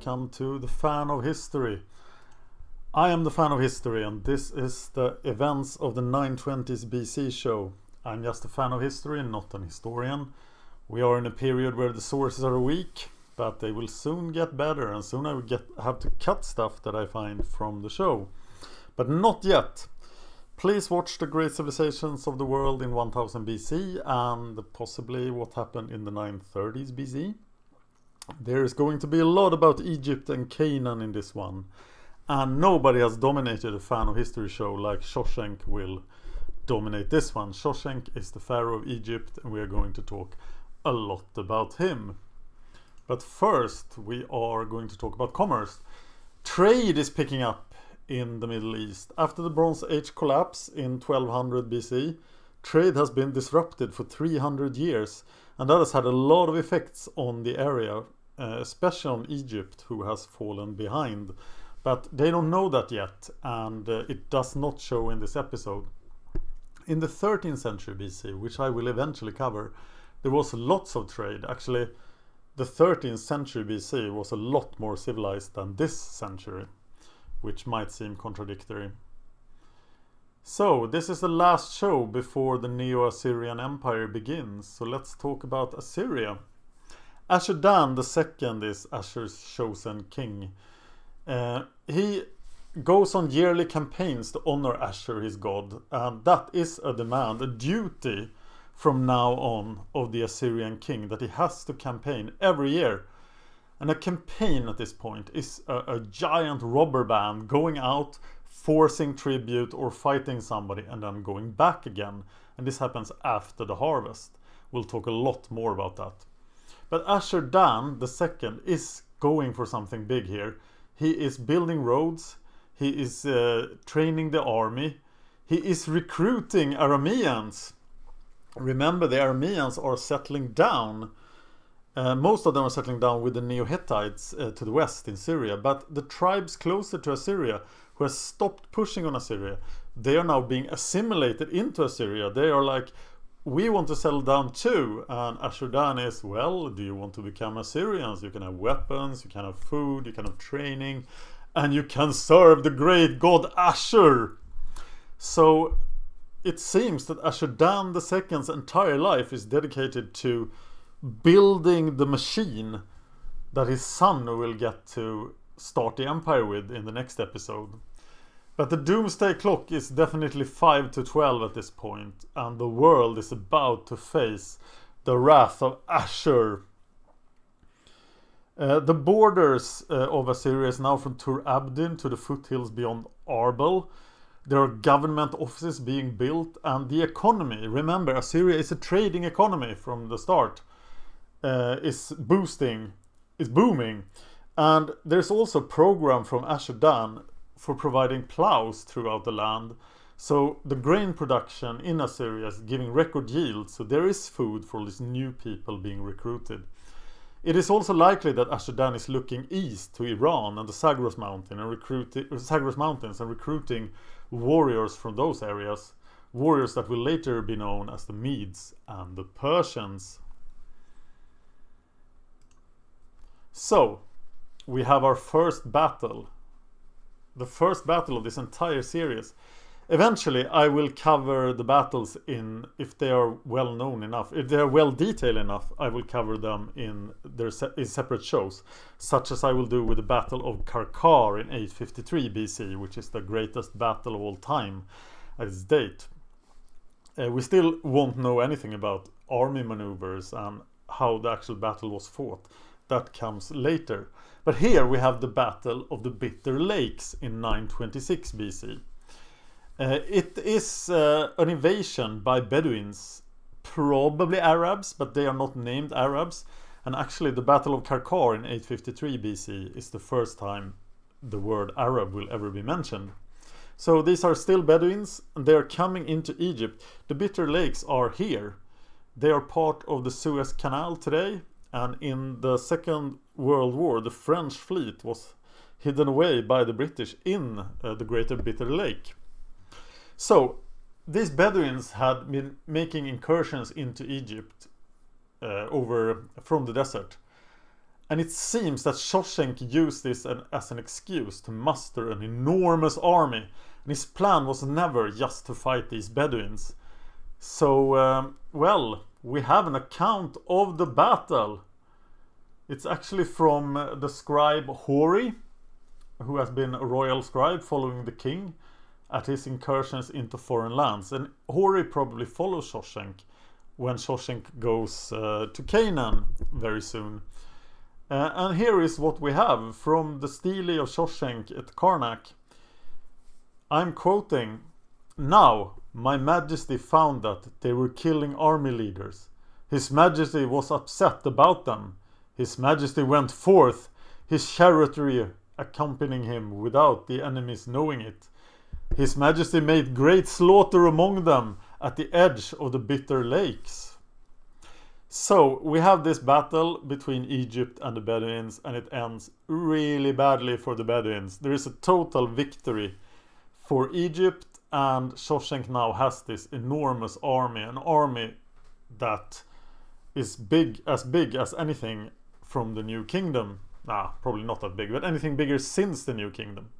welcome to the Fan of History. I am the Fan of History and this is the events of the 920s BC show. I'm just a fan of history and not an historian. We are in a period where the sources are weak, but they will soon get better and soon I will have to cut stuff that I find from the show. But not yet. Please watch the great civilizations of the world in 1000 BC and possibly what happened in the 930s BC. There is going to be a lot about Egypt and Canaan in this one. And nobody has dominated a Fan of History show like Shoshenq will dominate this one. Shoshenq is the Pharaoh of Egypt and we are going to talk a lot about him. But first we are going to talk about commerce. Trade is picking up in the Middle East. After the Bronze Age collapse in 1200 BC, trade has been disrupted for 300 years. And that has had a lot of effects on the area, especially on Egypt, who has fallen behind. But they don't know that yet, and it does not show in this episode. In the 13th century BC, which I will eventually cover, there was lots of trade. Actually, the 13th century BC was a lot more civilized than this century, which might seem contradictory. So, this is the last show before the Neo-Assyrian Empire begins, so let's talk about Assyria. Ashur-Dan II is Ashur's chosen king. He goes on yearly campaigns to honor Ashur, his god, and that is a demand, a duty from now on of the Assyrian king, that he has to campaign every year. And a campaign at this point is a giant robber band going out, forcing tribute or fighting somebody and then going back again. And this happens after the harvest. We'll talk a lot more about that. But Ashur-Dan II is going for something big here. He is building roads. He is training the army. He is recruiting Arameans. Remember, the Arameans are settling down. Most of them are settling down with the Neo-Hittites to the west in Syria. But the tribes closer to Assyria, who has stopped pushing on Assyria, they are now being assimilated into Assyria. They are like, we want to settle down too. And Ashur-Dan is, well, do you want to become Assyrians? You can have weapons, you can have food, you can have training, and you can serve the great god Ashur. So it seems that Ashur-Dan II's entire life is dedicated to building the machine that his son will get to start the empire with in the next episode. But the doomsday clock is definitely 5 to 12 at this point, and the world is about to face the wrath of Ashur. The borders of Assyria is now from Tur Abdin to the foothills beyond Arbel. There are government offices being built, and the economy, remember, Assyria is a trading economy from the start, is booming. And there's also a program from Ashur-Dan for providing plows throughout the land. So the grain production in Assyria is giving record yields, so there is food for all these new people being recruited. It is also likely that Ashur-Dan is looking east to Iran and the Zagros Mountains and recruiting warriors from those areas, warriors that will later be known as the Medes and the Persians. So, we have our first battle. The first battle of this entire series. Eventually, I will cover the battles if they are well known enough. If they are well detailed enough, I will cover them in separate shows. Such as I will do with the Battle of Karkar in 853 BC, which is the greatest battle of all time at its date. We still won't know anything about army maneuvers and how the actual battle was fought. That comes later. But here we have the Battle of the Bitter Lakes in 926 BC. It is an invasion by bedouins, probably Arabs, but they are not named Arabs. And actually the Battle of Karkar in 853 BC is the first time the word Arab will ever be mentioned. So these are still bedouins and they are coming into Egypt. The Bitter Lakes are here. They are part of the Suez Canal today. And in the Second World War, the French fleet was hidden away by the British in the Greater Bitter Lake. So, these Bedouins had been making incursions into Egypt from the desert. And it seems that Shoshenq used this as an excuse to muster an enormous army. And his plan was never just to fight these Bedouins. So, well, we have an account of the battle. It's actually from the scribe Hori, who has been a royal scribe following the king at his incursions into foreign lands. And Hori probably follows Shoshenq when Shoshenq goes to Canaan very soon. And here is what we have from the stele of Shoshenq at Karnak. I'm quoting, "Now my majesty found that they were killing army leaders. His majesty was upset about them. His majesty went forth, his chariotry accompanying him without the enemies knowing it. His majesty made great slaughter among them at the edge of the bitter lakes." So we have this battle between Egypt and the Bedouins, and it ends really badly for the Bedouins. There is a total victory for Egypt, and Shoshenq now has this enormous army, an army that is big as anything from the New Kingdom. Probably not that big, but anything bigger since the New Kingdom.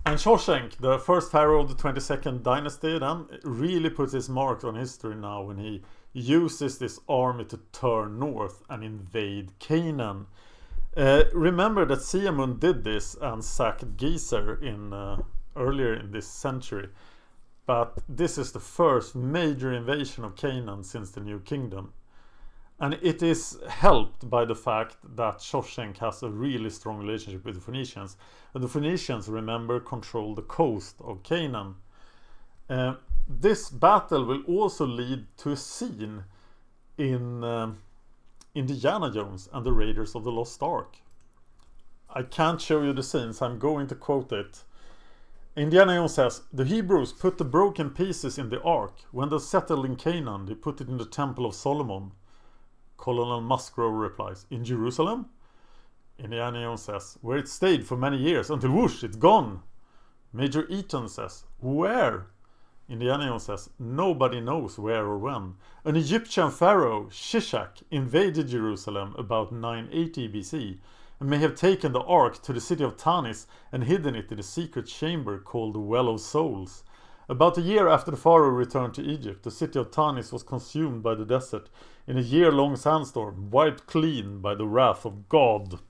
And Shoshenq, the first pharaoh of the 22nd dynasty, then really puts his mark on history now when he uses this army to turn north and invade Canaan. Remember that Siamun did this and sacked Gezer earlier in this century. But this is the first major invasion of Canaan since the New Kingdom. And it is helped by the fact that Shoshenq has a really strong relationship with the Phoenicians. And the Phoenicians, remember, control the coast of Canaan. This battle will also lead to a scene in Indiana Jones and the Raiders of the Lost Ark. I can't show you the scenes, I'm going to quote it. Indiana Jones says, "The Hebrews put the broken pieces in the ark. When they settled in Canaan, they put it in the temple of Solomon." Colonel Musgrove replies, "In Jerusalem?" Indiana Jones says, "Where it stayed for many years, until whoosh, it's gone." Major Eaton says, "Where?" Indiana Jones says, "Nobody knows where or when. An Egyptian pharaoh, Shishak, invaded Jerusalem about 980 BC and may have taken the ark to the city of Tanis and hidden it in a secret chamber called the Well of Souls. About a year after the Pharaoh returned to Egypt, the city of Tanis was consumed by the desert in a year-long sandstorm, wiped clean by the wrath of God."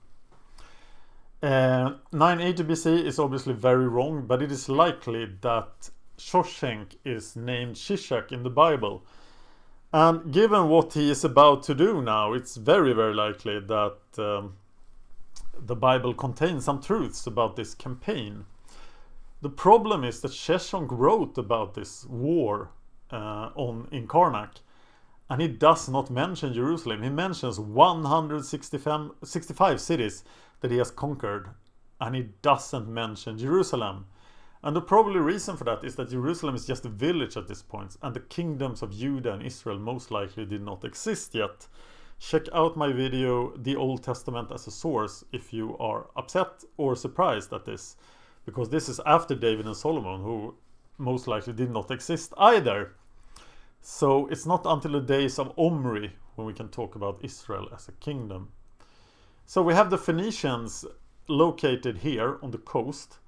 980 BC is obviously very wrong, but it is likely that Shoshenq is named Shishak in the Bible. And given what he is about to do now, it's very, very likely that the Bible contains some truths about this campaign. The problem is that Shoshenq wrote about this war in Karnak, and he does not mention Jerusalem. He mentions 165 cities that he has conquered, and he doesn't mention Jerusalem. And the probably reason for that is that Jerusalem is just a village at this point, and the kingdoms of Judah and Israel most likely did not exist yet. Check out my video, The Old Testament as a Source, if you are upset or surprised at this. Because this is after David and Solomon, who most likely did not exist either. So it's not until the days of Omri when we can talk about Israel as a kingdom. So we have the Phoenicians located here on the coast.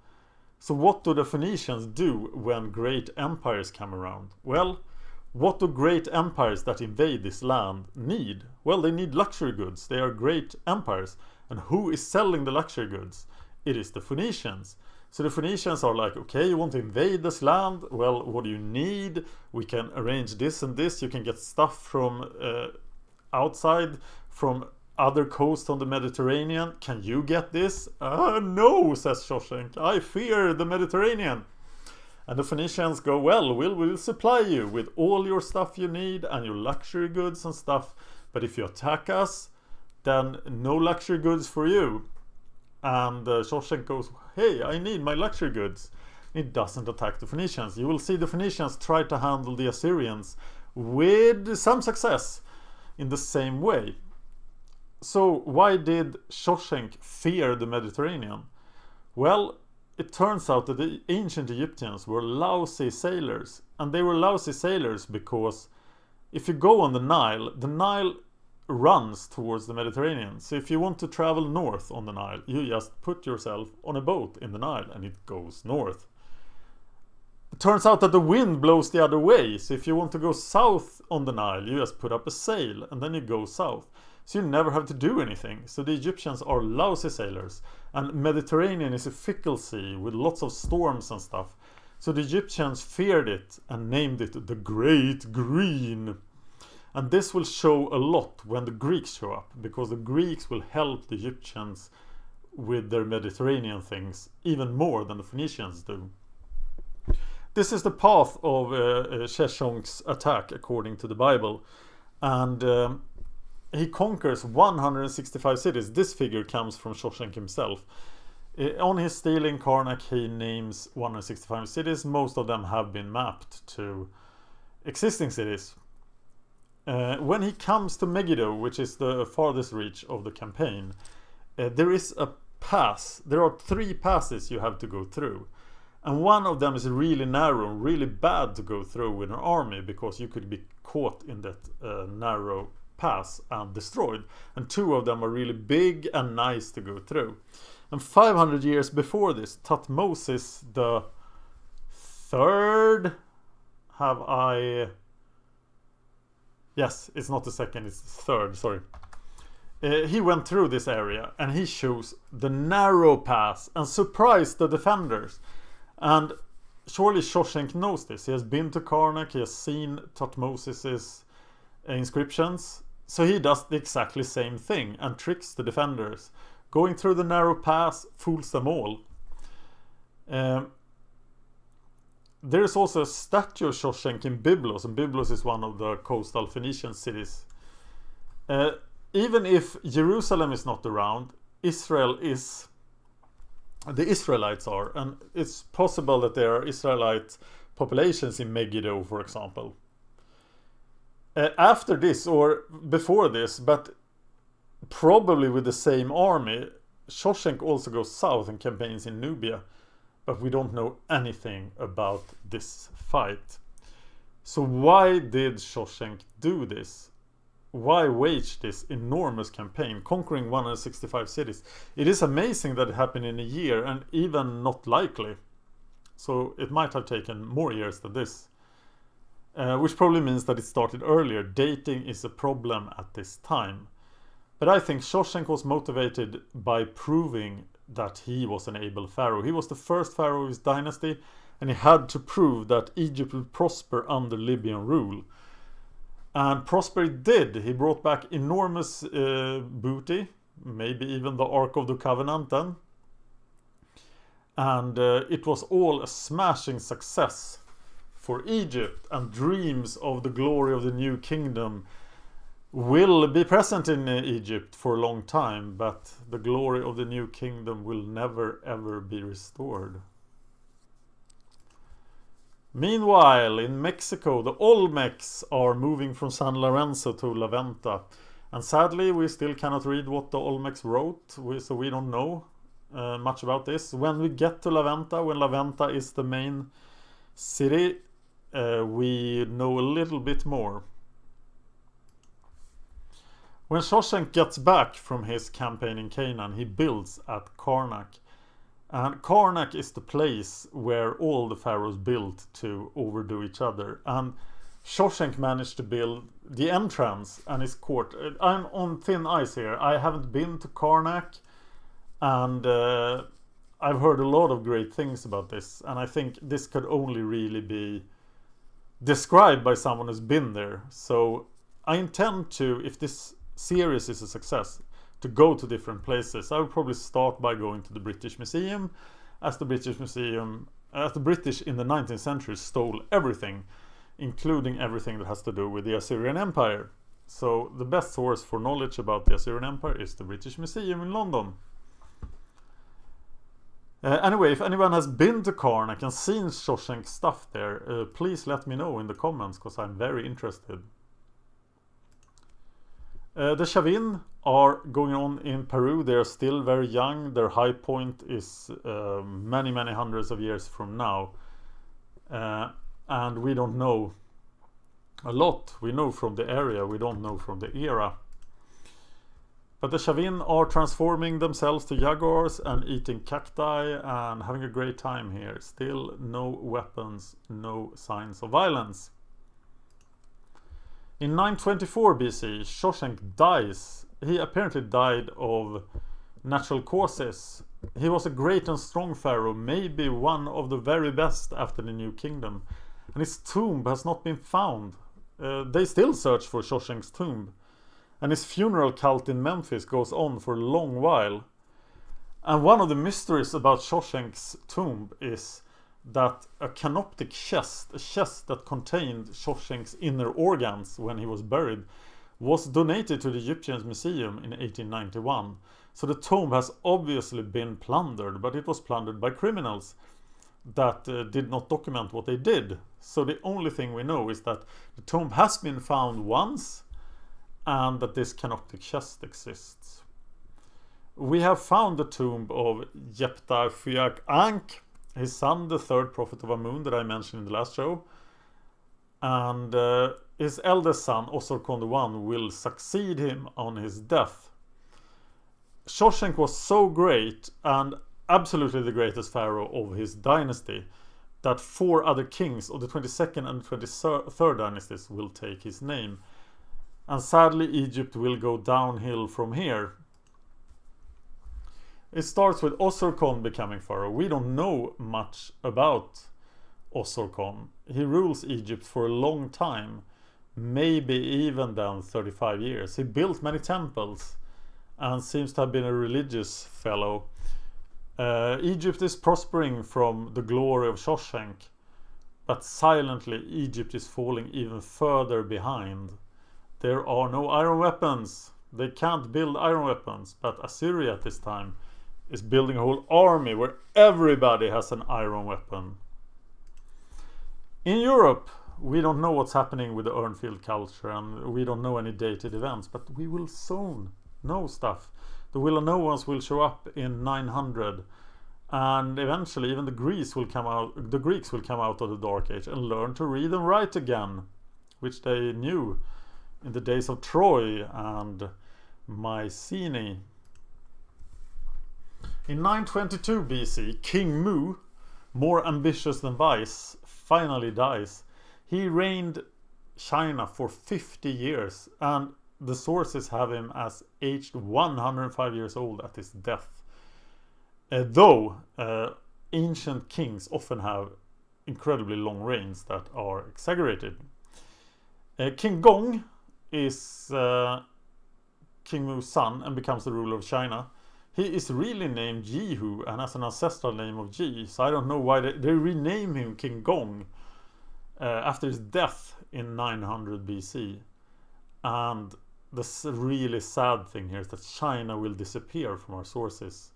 So what do the Phoenicians do when great empires come around? Well, what do great empires that invade this land need? Well, they need luxury goods. They are great empires. And who is selling the luxury goods? It is the Phoenicians. So the Phoenicians are like, okay, you want to invade this land? Well, what do you need? We can arrange this and this. You can get stuff from outside, from other coasts on the Mediterranean. Can you get this? No, says Shoshenq. I fear the Mediterranean. And the Phoenicians go, well, we'll supply you with all your stuff you need and your luxury goods and stuff. But if you attack us, then no luxury goods for you. And Shoshenq goes, hey, I need my luxury goods. He doesn't attack the Phoenicians. You will see the Phoenicians try to handle the Assyrians with some success in the same way. So why did Shoshenq fear the Mediterranean? Well, it turns out that the ancient Egyptians were lousy sailors. And they were lousy sailors because if you go on the Nile runs towards the Mediterranean. So if you want to travel north on the Nile, you just put yourself on a boat in the Nile and it goes north. It turns out that the wind blows the other way. So if you want to go south on the Nile, you just put up a sail and then you go south. So you never have to do anything. So the Egyptians are lousy sailors. And Mediterranean is a fickle sea with lots of storms and stuff. So the Egyptians feared it and named it the Great Green. And this will show a lot when the Greeks show up, because the Greeks will help the Egyptians with their Mediterranean things even more than the Phoenicians do. This is the path of Shoshenq's attack according to the Bible. And he conquers 165 cities. This figure comes from Shoshenq himself. On his stele in Karnak, he names 165 cities. Most of them have been mapped to existing cities. When he comes to Megiddo, which is the farthest reach of the campaign, there is a pass. There are 3 passes you have to go through. And one of them is really narrow, really bad to go through with an army, because you could be caught in that narrow pass and destroyed. And 2 of them are really big and nice to go through. And 500 years before this, Thutmose the third, yes, it's not the second, it's the third, sorry. He went through this area and he chose the narrow pass and surprised the defenders. And surely Shoshenq knows this. He has been to Karnak, he has seen Thutmose's inscriptions. So he does the exactly same thing and tricks the defenders. Going through the narrow pass fools them all. There is also a statue of Shoshenq in Byblos, and Byblos is one of the coastal Phoenician cities. Even if Jerusalem is not around, Israel is. The Israelites are, and it's possible that there are Israelite populations in Megiddo, for example. After this, or before this, but probably with the same army, Shoshenq also goes south and campaigns in Nubia. But we don't know anything about this fight. So why did Shoshenq do this? Why wage this enormous campaign, conquering 165 cities? It is amazing that it happened in a year, and even not likely. So it might have taken more years than this. Which probably means that it started earlier. Dating is a problem at this time. But I think Shoshenq was motivated by proving that he was an able pharaoh. He was the first pharaoh of his dynasty, and he had to prove that Egypt would prosper under Libyan rule. And prosper it did. He brought back enormous booty, maybe even the Ark of the Covenant then. And it was all a smashing success for Egypt, and dreams of the glory of the new kingdom will be present in Egypt for a long time, but the glory of the new kingdom will never ever be restored. Meanwhile, in Mexico, the Olmecs are moving from San Lorenzo to La Venta. And sadly, we still cannot read what the Olmecs wrote, so we don't know much about this. When we get to La Venta, when La Venta is the main city, we know a little bit more. When Shoshenq gets back from his campaign in Canaan, he builds at Karnak. And Karnak is the place where all the pharaohs built to overdo each other. And Shoshenq managed to build the entrance and his court. I'm on thin ice here. I haven't been to Karnak, and I've heard a lot of great things about this. And I think this could only really be described by someone who's been there. So I intend to, if this series is a success, to go to different places. I will probably start by going to the British Museum, as the British in the 19th century stole everything, including everything that has to do with the Assyrian Empire. So the best source for knowledge about the Assyrian Empire is the British Museum in London. Anyway, if anyone has been to Karnak and seen Shoshenq's stuff there, please let me know in the comments, because I'm very interested. The Chavin are going on in Peru. They are still very young. Their high point is many hundreds of years from now. And we don't know A lot we know from the area, we don't know from the era. But the Chavin are transforming themselves to jaguars and eating cacti and having a great time here. Still no weapons, no signs of violence. In 924 BC, Shoshenq dies. He apparently died of natural causes. He was a great and strong pharaoh, maybe one of the very best after the New Kingdom. And his tomb has not been found. They still search for Shoshenq's tomb. And his funeral cult in Memphis goes on for a long while. And one of the mysteries about Shoshenq's tomb is that a canoptic chest, a chest that contained Shoshenq's inner organs when he was buried, was donated to the Egyptian Museum in 1891. So the tomb has obviously been plundered, but it was plundered by criminals that did not document what they did. So the only thing we know is that the tomb has been found once, and that this canoptic chest exists. We have found the tomb of Shoshenq, his son, the third prophet of Amun that I mentioned in the last show. And his eldest son, Osirkon I, will succeed him on his death. Shoshenq was so great, and absolutely the greatest pharaoh of his dynasty, that 4 other kings of the 22nd and 23rd dynasties will take his name. And sadly, Egypt will go downhill from here. It starts with Osirkon becoming pharaoh. We don't know much about Osirkon. He rules Egypt for a long time, maybe even than 35 years. He built many temples and seems to have been a religious fellow. Egypt is prospering from the glory of Shoshenq, but silently Egypt is falling even further behind. There are no iron weapons. They can't build iron weapons, but Assyria at this time is building a whole army where everybody has an iron weapon. In Europe, we don't know what's happening with the Urnfield culture, and we don't know any dated events, but we will soon know stuff. The Willow-Noans will show up in 900, and eventually even the Greeks will come out of the Dark Age and learn to read and write again, which they knew in the days of Troy and Mycenae. In 922 BC, King Mu, more ambitious than wise, finally dies. He reigned China for 50 years, and the sources have him as aged 105 years old at his death. Though ancient kings often have incredibly long reigns that are exaggerated. King Gong is King Mu's son and becomes the ruler of China. He is really named Jihu and has an ancestral name of Ji, so I don't know why they rename him King Gong after his death in 900 BC. And the really sad thing here is that China will disappear from our sources.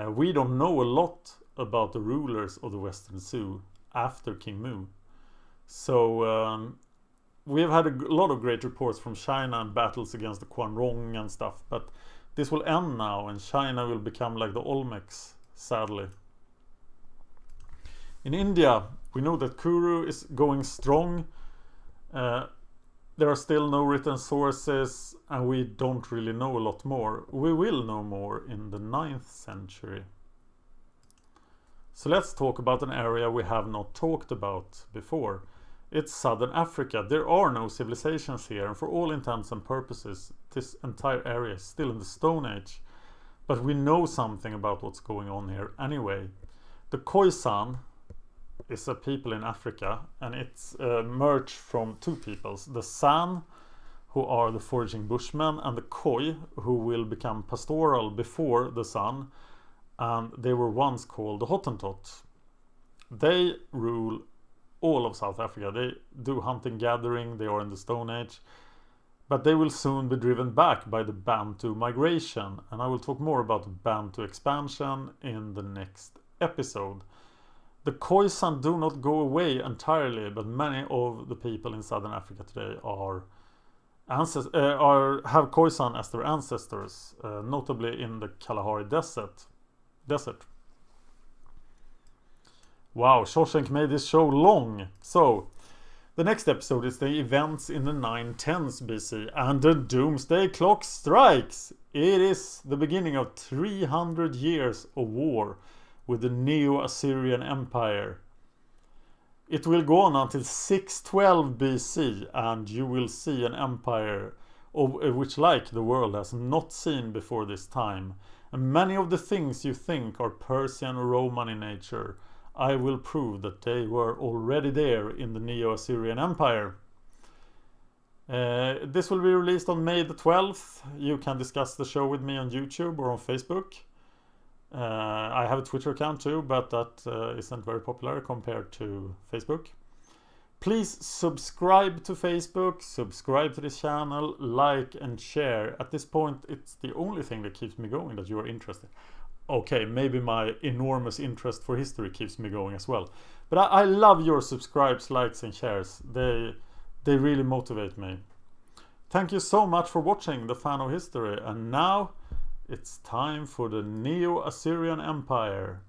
We don't know a lot about the rulers of the Western Zoo after King Mu. So we have had a lot of great reports from China and battles against the Quan Rong and stuff, but this will end now and China will become like the Olmecs, sadly. In India, we know that Kuru is going strong. There are still no written sources, and we don't really know a lot more. We will know more in the 9th century. So let's talk about an area we have not talked about before. It's southern Africa. There are no civilizations here, and for all intents and purposes, this entire area is still in the Stone Age. But we know something about what's going on here anyway. The Khoisan is a people in Africa, and it's merged from 2 peoples. The San, who are the foraging bushmen, and the Khoi, who will become pastoral before the San, and they were once called the Hottentot. They rule all of South Africa. They do hunting gathering, they are in the Stone Age, but they will soon be driven back by the Bantu migration, and I will talk more about Bantu expansion in the next episode. The Khoisan do not go away entirely, but many of the people in southern Africa today have Khoisan as their ancestors, notably in the Kalahari Desert. Wow, Shawshank made this show long. So, The next episode is the events in the 910s BC, and the doomsday clock strikes. It is the beginning of 300 years of war with the Neo-Assyrian Empire. It will go on until 612 BC, and you will see an empire of which like the world has not seen before this time. And many of the things you think are Persian or Roman in nature, I will prove that they were already there in the Neo-Assyrian Empire. This will be released on May the 12th. You can discuss the show with me on YouTube or on Facebook. I have a Twitter account too, but that isn't very popular compared to Facebook. Please subscribe to Facebook, subscribe to this channel, like and share. At this point, it's the only thing that keeps me going, that you are interested. Okay, maybe my enormous interest for history keeps me going as well. But I love your subscribes, likes and shares. They really motivate me. Thank you so much for watching The Fan of History. And now it's time for the Neo-Assyrian Empire.